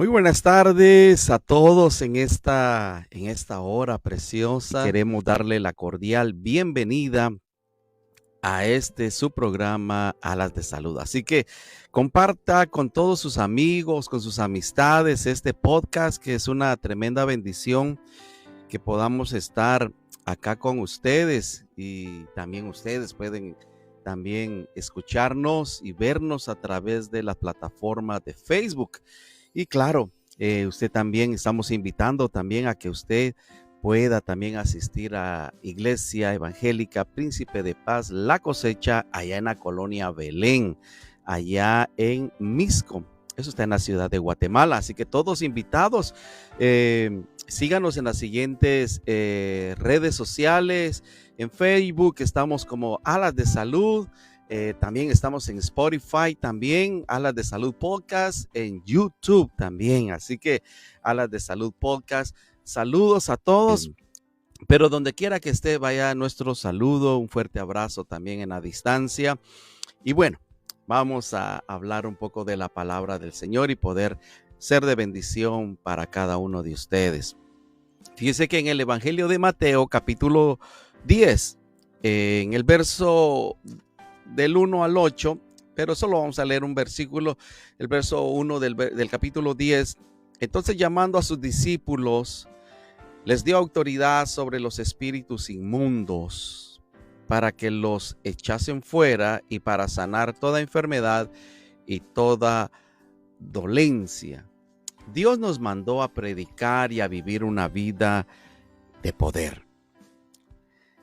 buenas tardes a todos en esta hora preciosa. Queremos darle la cordial bienvenida a su programa Alas de Salud. Así que comparta con todos sus amigos, con sus amistades este podcast, que es una tremenda bendición que podamos estar acá con ustedes, y también ustedes pueden también escucharnos y vernos a través de la plataforma de Facebook. Y claro, usted también estamos invitando también a que usted pueda también asistir a Iglesia Evangélica Príncipe de Paz La Cosecha, allá en la colonia Belén, allá en Mixco. Eso está en la ciudad de Guatemala, así que todos invitados. Síganos en las siguientes redes sociales. En Facebook estamos como Alas de Salud. También estamos en Spotify, también Alas de Salud Podcast, en YouTube también. Así que Alas de Salud Podcast. Saludos a todos, pero donde quiera que esté, vaya nuestro saludo, un fuerte abrazo también en la distancia. Y bueno, vamos a hablar un poco de la palabra del Señor y poder ser de bendición para cada uno de ustedes. Fíjese que en el Evangelio de Mateo, capítulo 10, en el verso del 1 al 8, pero solo vamos a leer un versículo, el verso 1 del capítulo 10. Entonces, llamando a sus discípulos, les dio autoridad sobre los espíritus inmundos para que los echasen fuera y para sanar toda enfermedad y toda dolencia. Dios nos mandó a predicar y a vivir una vida de poder.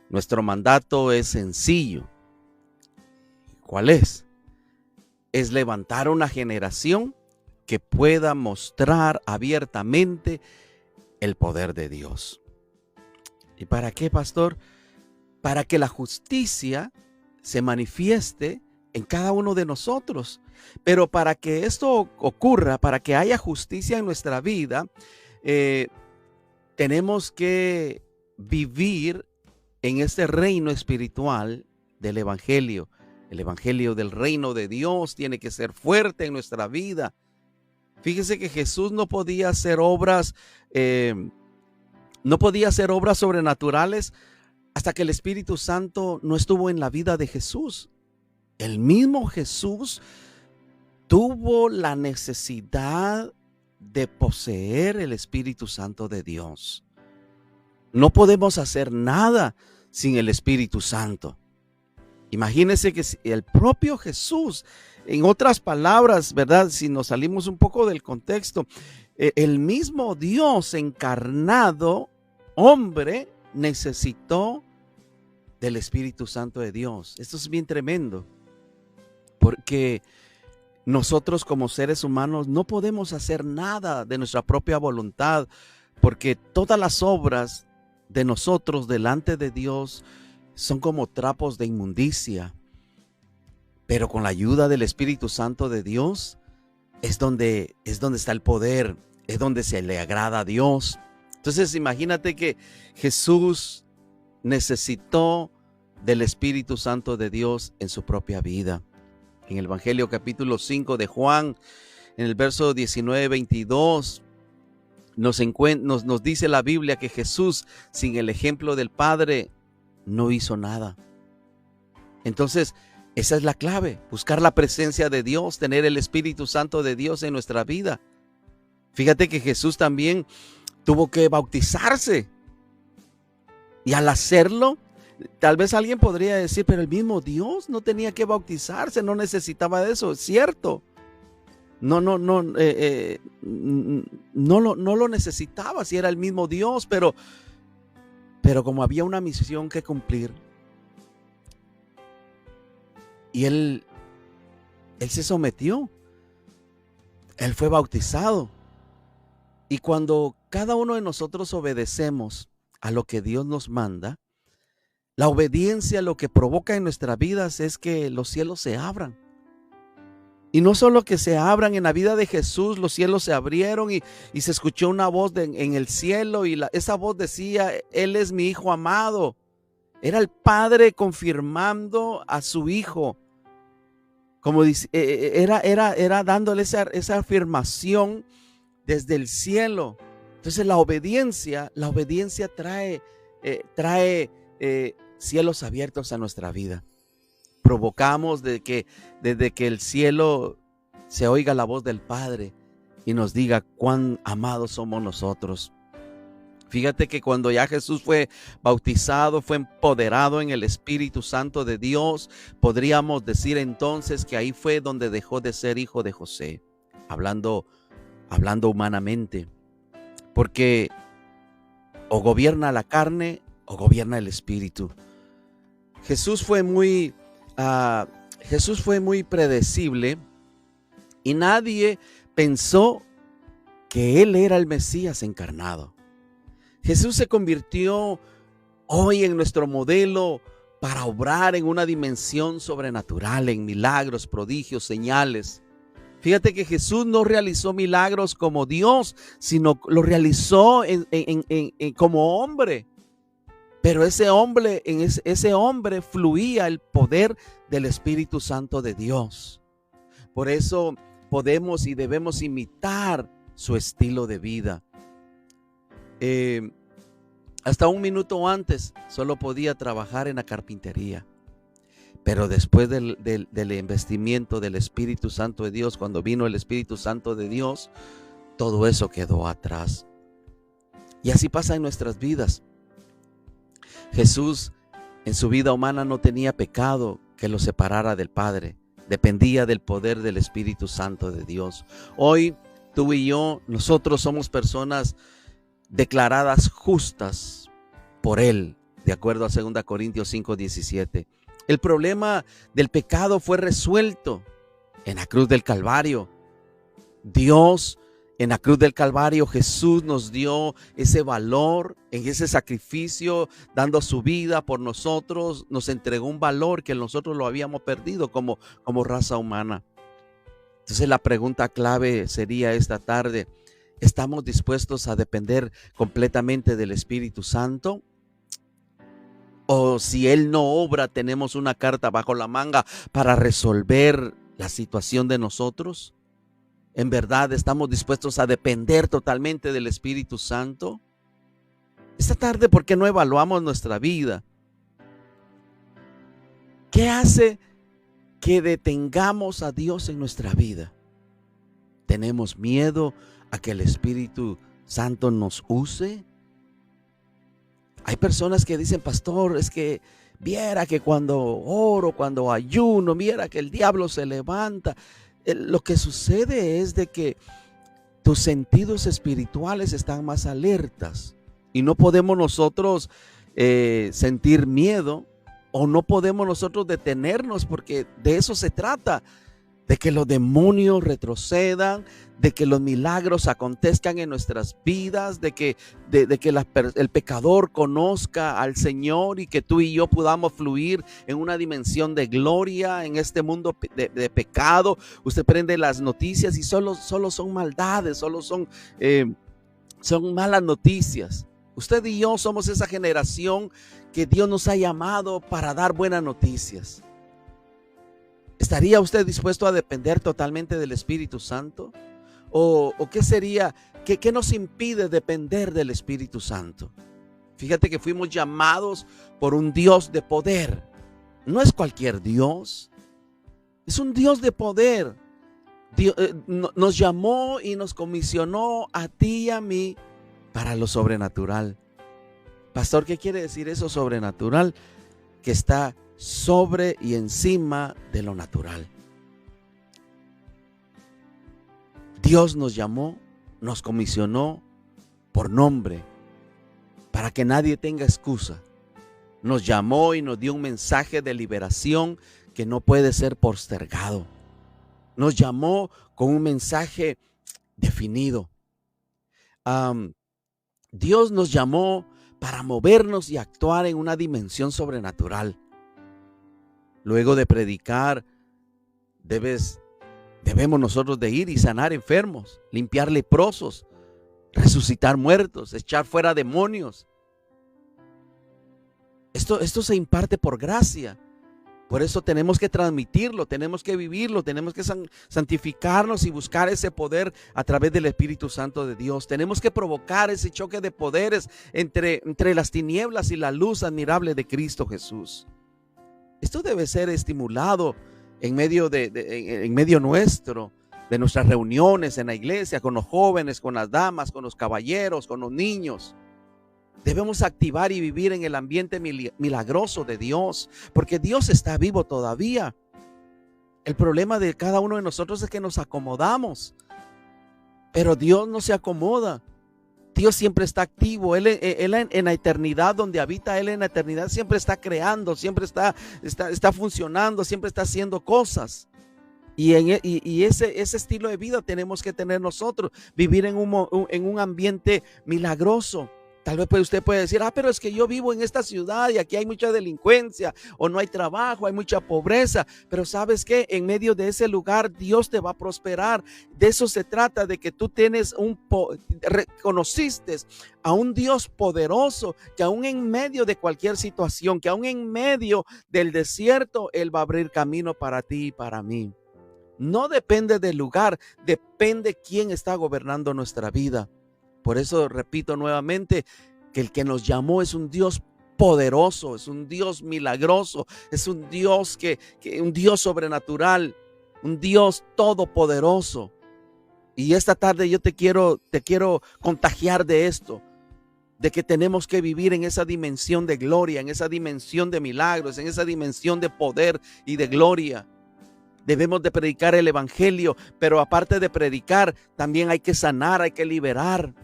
Nuestro mandato es sencillo. ¿Cuál es? Es levantar una generación que pueda mostrar abiertamente el poder de Dios. ¿Y para qué, pastor? Para que la justicia se manifieste en cada uno de nosotros. Pero para que esto ocurra, para que haya justicia en nuestra vida, tenemos que vivir en este reino espiritual del Evangelio. El Evangelio del reino de Dios tiene que ser fuerte en nuestra vida. Fíjese que Jesús no podía hacer obras sobrenaturales hasta que el Espíritu Santo no estuvo en la vida de Jesús. El mismo Jesús tuvo la necesidad de poseer el Espíritu Santo de Dios. No podemos hacer nada sin el Espíritu Santo. Imagínense que el propio Jesús, en otras palabras, ¿verdad? Si nos salimos un poco del contexto, el mismo Dios encarnado, hombre, necesitó del Espíritu Santo de Dios. Esto es bien tremendo, porque nosotros como seres humanos no podemos hacer nada de nuestra propia voluntad, porque todas las obras de nosotros delante de Dios son como trapos de inmundicia. Pero con la ayuda del Espíritu Santo de Dios es donde está el poder, es donde se le agrada a Dios. Entonces imagínate que Jesús necesitó del Espíritu Santo de Dios en su propia vida. En el Evangelio capítulo 5 de Juan, en el verso 19-22, nos dice la Biblia que Jesús, sin el ejemplo del Padre, no hizo nada. Entonces, esa es la clave, buscar la presencia de Dios, tener el Espíritu Santo de Dios en nuestra vida. Fíjate que Jesús también tuvo que bautizarse. Y al hacerlo, tal vez alguien podría decir, pero el mismo Dios no tenía que bautizarse, no necesitaba de eso, es cierto. No lo necesitaba si era el mismo Dios, pero como había una misión que cumplir, y él se sometió, él fue bautizado. Y cuando cada uno de nosotros obedecemos a lo que Dios nos manda, la obediencia lo que provoca en nuestras vidas es que los cielos se abran. Y no solo que se abran, en la vida de Jesús los cielos se abrieron y se escuchó una voz en el cielo, y esa voz decía: Él es mi Hijo amado. Era el Padre confirmando a su Hijo. Como dice, era dándole esa afirmación desde el cielo. Entonces la obediencia trae cielos abiertos a nuestra vida. Provocamos desde que el cielo se oiga la voz del Padre y nos diga cuán amados somos nosotros. Fíjate que cuando ya Jesús fue bautizado, fue empoderado en el Espíritu Santo de Dios, podríamos decir entonces que ahí fue donde dejó de ser hijo de José, hablando humanamente, porque o gobierna la carne o gobierna el Espíritu. Jesús fue muy predecible y nadie pensó que Él era el Mesías encarnado. Jesús se convirtió hoy en nuestro modelo para obrar en una dimensión sobrenatural, en milagros, prodigios, señales. Fíjate que Jesús no realizó milagros como Dios, sino lo realizó como hombre. Pero en ese hombre fluía el poder del Espíritu Santo de Dios. Por eso podemos y debemos imitar su estilo de vida. Hasta un minuto antes solo podía trabajar en la carpintería. Pero después del investimiento del Espíritu Santo de Dios, cuando vino el Espíritu Santo de Dios, todo eso quedó atrás. Y así pasa en nuestras vidas. Jesús en su vida humana no tenía pecado que lo separara del Padre. Dependía del poder del Espíritu Santo de Dios. Hoy tú y yo, nosotros somos personas declaradas justas por Él, de acuerdo a 2 Corintios 5:17. El problema del pecado fue resuelto en la cruz del Calvario. Dios, en la cruz del Calvario, Jesús nos dio ese valor, en ese sacrificio, dando su vida por nosotros, nos entregó un valor que nosotros lo habíamos perdido como raza humana. Entonces la pregunta clave sería esta tarde: ¿estamos dispuestos a depender completamente del Espíritu Santo? O si Él no obra, tenemos una carta bajo la manga para resolver la situación de nosotros. ¿En verdad estamos dispuestos a depender totalmente del Espíritu Santo? Esta tarde, ¿por qué no evaluamos nuestra vida? ¿Qué hace que detengamos a Dios en nuestra vida? ¿Tenemos miedo a que el Espíritu Santo nos use? Hay personas que dicen: pastor, es que viera que cuando oro, cuando ayuno, viera que el diablo se levanta. Lo que sucede es de que tus sentidos espirituales están más alertas y no podemos nosotros sentir miedo, o no podemos nosotros detenernos, porque de eso se trata, de que los demonios retrocedan, de que los milagros acontezcan en nuestras vidas, de que el pecador conozca al Señor y que tú y yo podamos fluir en una dimensión de gloria en este mundo de pecado. Usted prende las noticias y solo son maldades, solo son malas noticias. Usted y yo somos esa generación que Dios nos ha llamado para dar buenas noticias. ¿Estaría usted dispuesto a depender totalmente del Espíritu Santo? ¿O qué sería? ¿Qué nos impide depender del Espíritu Santo? Fíjate que fuimos llamados por un Dios de poder. No es cualquier Dios. Es un Dios de poder. Nos llamó y nos comisionó a ti y a mí para lo sobrenatural. Pastor, ¿qué quiere decir eso sobrenatural? Que está sobre y encima de lo natural. Dios nos llamó, nos comisionó por nombre, para que nadie tenga excusa. Nos llamó y nos dio un mensaje de liberación que no puede ser postergado. Nos llamó con un mensaje definido. Dios nos llamó para movernos y actuar en una dimensión sobrenatural. Luego de predicar, debemos nosotros de ir y sanar enfermos, limpiar leprosos, resucitar muertos, echar fuera demonios. Esto se imparte por gracia. Por eso tenemos que transmitirlo, tenemos que vivirlo, tenemos que santificarnos y buscar ese poder a través del Espíritu Santo de Dios. Tenemos que provocar ese choque de poderes entre las tinieblas y la luz admirable de Cristo Jesús. Esto debe ser estimulado en medio nuestro, de nuestras reuniones en la iglesia, con los jóvenes, con las damas, con los caballeros, con los niños. Debemos activar y vivir en el ambiente milagroso de Dios, porque Dios está vivo todavía. El problema de cada uno de nosotros es que nos acomodamos, pero Dios no se acomoda. Dios siempre está activo. Él en la eternidad, donde habita Él en la eternidad, siempre está creando, siempre está funcionando, siempre está haciendo cosas. Y ese estilo de vida tenemos que tener nosotros, vivir en un ambiente milagroso. Tal vez usted puede decir, pero es que yo vivo en esta ciudad y aquí hay mucha delincuencia, o no hay trabajo, hay mucha pobreza. Pero ¿sabes qué? En medio de ese lugar Dios te va a prosperar. De eso se trata, de que tú reconociste a un Dios poderoso, que aún en medio de cualquier situación, que aún en medio del desierto, Él va a abrir camino para ti y para mí. No depende del lugar, depende quién está gobernando nuestra vida. Por eso repito nuevamente que el que nos llamó es un Dios poderoso, es un Dios milagroso, es un Dios un Dios sobrenatural, un Dios todopoderoso. Y esta tarde yo te quiero contagiar de esto, de que tenemos que vivir en esa dimensión de gloria, en esa dimensión de milagros, en esa dimensión de poder y de gloria. Debemos de predicar el evangelio, pero aparte de predicar, también hay que sanar, hay que liberar.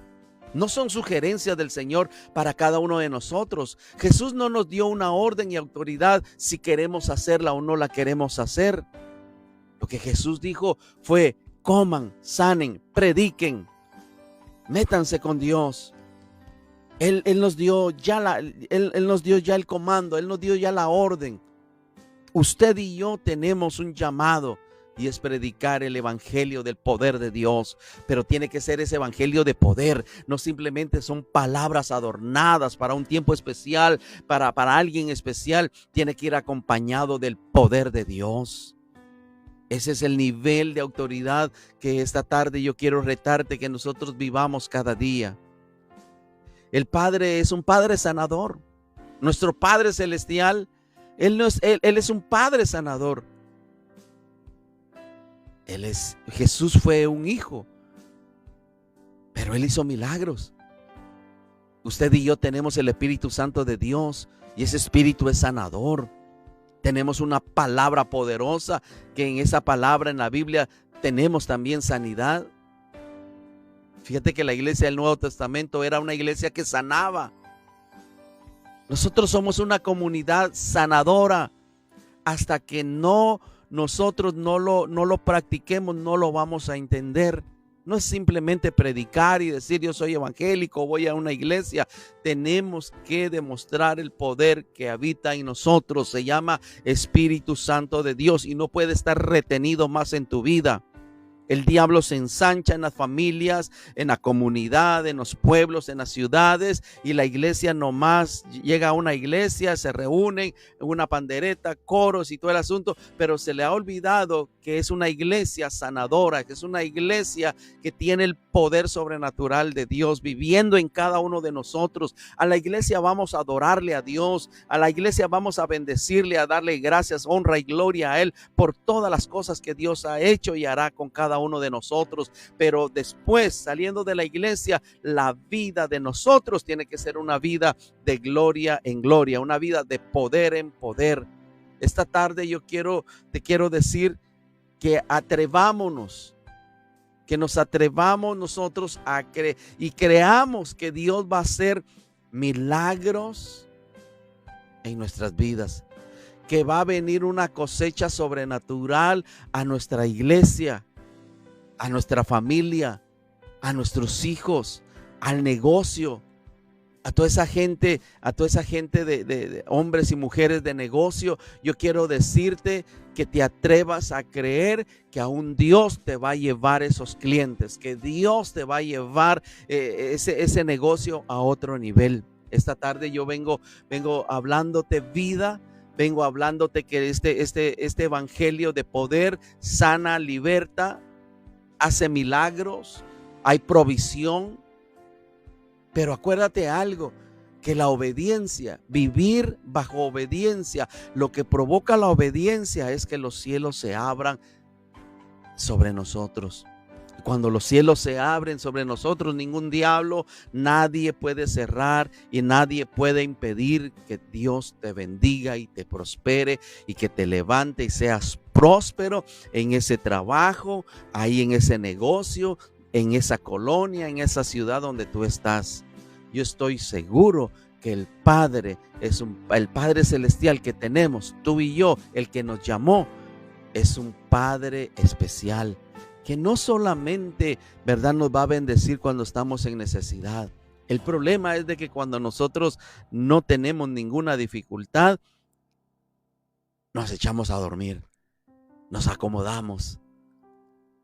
No son sugerencias del Señor para cada uno de nosotros. Jesús no nos dio una orden y autoridad si queremos hacerla o no la queremos hacer. Lo que Jesús dijo fue: coman, sanen, prediquen, métanse con Dios. Él nos dio ya Él nos dio ya el comando, Él nos dio ya la orden. Usted y yo tenemos un llamado, y es predicar el evangelio del poder de Dios, pero tiene que ser ese evangelio de poder. No simplemente son palabras adornadas para un tiempo especial, para alguien especial. Tiene que ir acompañado del poder de Dios. Ese es el nivel de autoridad que esta tarde yo quiero retarte que nosotros vivamos cada día. El Padre es un Padre sanador. Nuestro Padre Celestial, Él es un Padre sanador. Jesús fue un hijo, pero Él hizo milagros. Usted y yo tenemos el Espíritu Santo de Dios, y ese Espíritu es sanador. Tenemos una palabra poderosa, que en esa palabra en la Biblia tenemos también sanidad. Fíjate que la iglesia del Nuevo Testamento era una iglesia que sanaba. Nosotros somos una comunidad sanadora. Hasta que nosotros no lo practiquemos, no lo vamos a entender. No es simplemente predicar y decir yo soy evangélico, voy a una iglesia. Tenemos que demostrar el poder que habita en nosotros. Se llama Espíritu Santo de Dios y no puede estar retenido más en tu vida. El diablo se ensancha en las familias, en la comunidad, en los pueblos, en las ciudades, y la iglesia nomás llega a una iglesia, se reúnen en una pandereta, coros y todo el asunto, pero se le ha olvidado que es una iglesia sanadora, que es una iglesia que tiene el poder sobrenatural de Dios viviendo en cada uno de nosotros. A la iglesia vamos a adorarle a Dios, a la iglesia vamos a bendecirle, a darle gracias, honra y gloria a Él por todas las cosas que Dios ha hecho y hará con cada uno de nosotros. Pero después, saliendo de la iglesia, la vida de nosotros tiene que ser una vida de gloria en gloria, una vida de poder en poder. Esta tarde te quiero decir que atrevámonos, que nos atrevamos nosotros a creer y creamos que Dios va a hacer milagros en nuestras vidas, que va a venir una cosecha sobrenatural a nuestra iglesia, a nuestra familia, a nuestros hijos, al negocio, a toda esa gente de hombres y mujeres de negocio. Yo quiero decirte que te atrevas a creer que aún Dios te va a llevar esos clientes, que Dios te va a llevar ese negocio a otro nivel. Esta tarde yo vengo hablándote vida, vengo hablándote que este evangelio de poder sana, liberta, hace milagros, hay provisión. Pero acuérdate algo, que la obediencia, vivir bajo obediencia, lo que provoca la obediencia es que los cielos se abran sobre nosotros. Cuando los cielos se abren sobre nosotros, ningún diablo, nadie puede cerrar y nadie puede impedir que Dios te bendiga y te prospere y que te levante y seas próspero en ese trabajo, ahí en ese negocio, en esa colonia, en esa ciudad donde tú estás. Yo estoy seguro que el Padre el Padre celestial que tenemos, tú y yo, el que nos llamó, es un Padre especial, que no solamente, ¿verdad?, nos va a bendecir cuando estamos en necesidad. El problema es de que cuando nosotros no tenemos ninguna dificultad, nos echamos a dormir, nos acomodamos.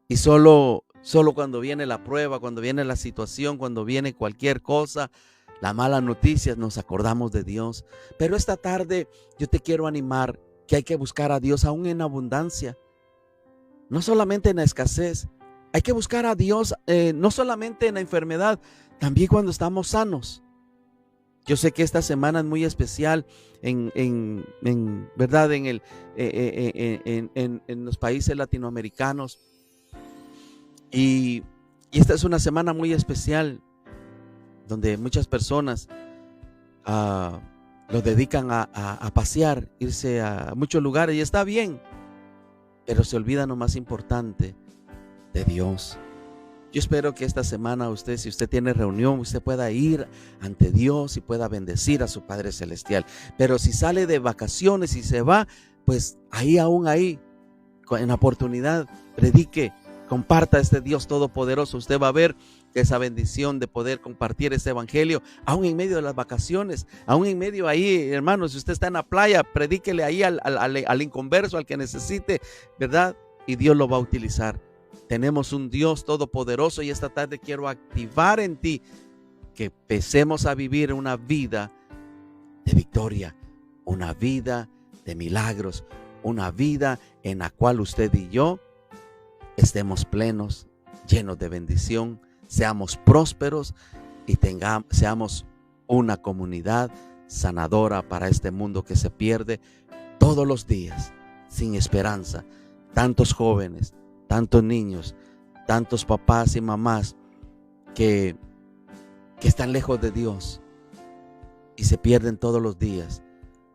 Y solo cuando viene la prueba, cuando viene la situación, cuando viene cualquier cosa, la mala noticia, nos acordamos de Dios. Pero esta tarde yo te quiero animar que hay que buscar a Dios aún en abundancia. No solamente en la escasez, hay que buscar a Dios no solamente en la enfermedad, también cuando estamos sanos. Yo sé que esta semana es muy especial ¿verdad? En los países latinoamericanos. Y esta es una semana muy especial donde muchas personas lo dedican a pasear, irse a muchos lugares, y está bien. Pero se olvida lo más importante, de Dios. Yo espero que esta semana si usted tiene reunión, usted pueda ir ante Dios y pueda bendecir a su Padre Celestial. Pero si sale de vacaciones y se va, pues aún ahí, en la oportunidad, predique, comparta este Dios todopoderoso. Usted va a ver esa bendición de poder compartir este evangelio, aún en medio de las vacaciones, aún en medio ahí, hermanos, si usted está en la playa, predíquele ahí al inconverso, al que necesite, ¿verdad? Y Dios lo va a utilizar. Tenemos un Dios todopoderoso y esta tarde quiero activar en ti que empecemos a vivir una vida de victoria, una vida de milagros, una vida en la cual usted y yo estemos plenos, llenos de bendición, seamos prósperos y seamos una comunidad sanadora para este mundo que se pierde todos los días, sin esperanza. Tantos jóvenes, tantos niños, tantos papás y mamás que están lejos de Dios y se pierden todos los días.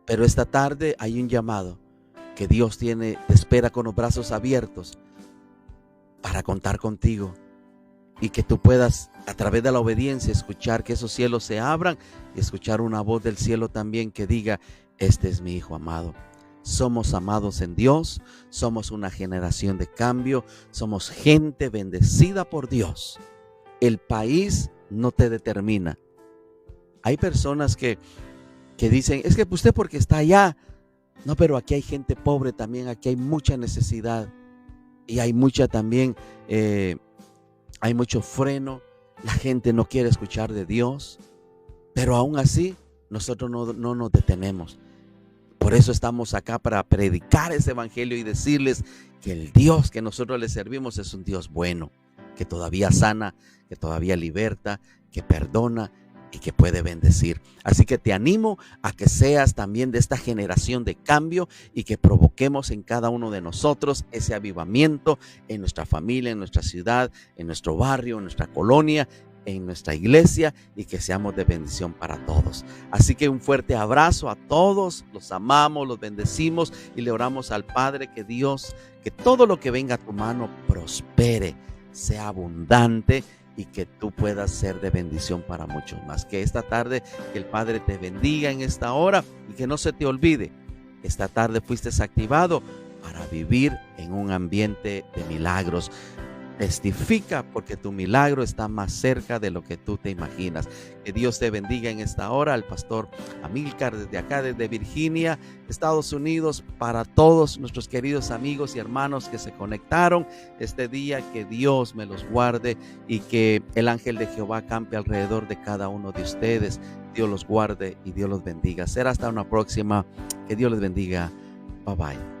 Pero esta tarde hay un llamado que Dios te espera con los brazos abiertos para contar contigo y que tú puedas, a través de la obediencia, escuchar que esos cielos se abran y escuchar una voz del cielo también que diga: este es mi hijo amado. Somos amados en Dios, somos una generación de cambio, somos gente bendecida por Dios. El país no te determina. Hay personas que dicen: es que usted porque está allá. No, pero aquí hay gente pobre también, aquí hay mucha necesidad y hay mucha también, hay mucho freno. La gente no quiere escuchar de Dios, pero aún así nosotros no nos detenemos. Por eso estamos acá, para predicar ese evangelio y decirles que el Dios que nosotros le servimos es un Dios bueno, que todavía sana, que todavía liberta, que perdona y que puede bendecir. Así que te animo a que seas también de esta generación de cambio y que provoquemos en cada uno de nosotros ese avivamiento en nuestra familia, en nuestra ciudad, en nuestro barrio, en nuestra colonia, en nuestra iglesia, y que seamos de bendición para todos. Así que un fuerte abrazo a todos, los amamos, los bendecimos y le oramos al Padre que Dios, que todo lo que venga a tu mano prospere, sea abundante y que tú puedas ser de bendición para muchos más. Que esta tarde, que el Padre te bendiga en esta hora y que no se te olvide, esta tarde fuiste activado para vivir en un ambiente de milagros. Testifica, porque tu milagro está más cerca de lo que tú te imaginas. Que Dios te bendiga en esta hora. Al pastor Amílcar desde acá, desde Virginia, Estados Unidos, para todos nuestros queridos amigos y hermanos que se conectaron este día. Que Dios me los guarde y que el ángel de Jehová campe alrededor de cada uno de ustedes. Dios los guarde y Dios los bendiga. Será hasta una próxima. Que Dios les bendiga. Bye bye.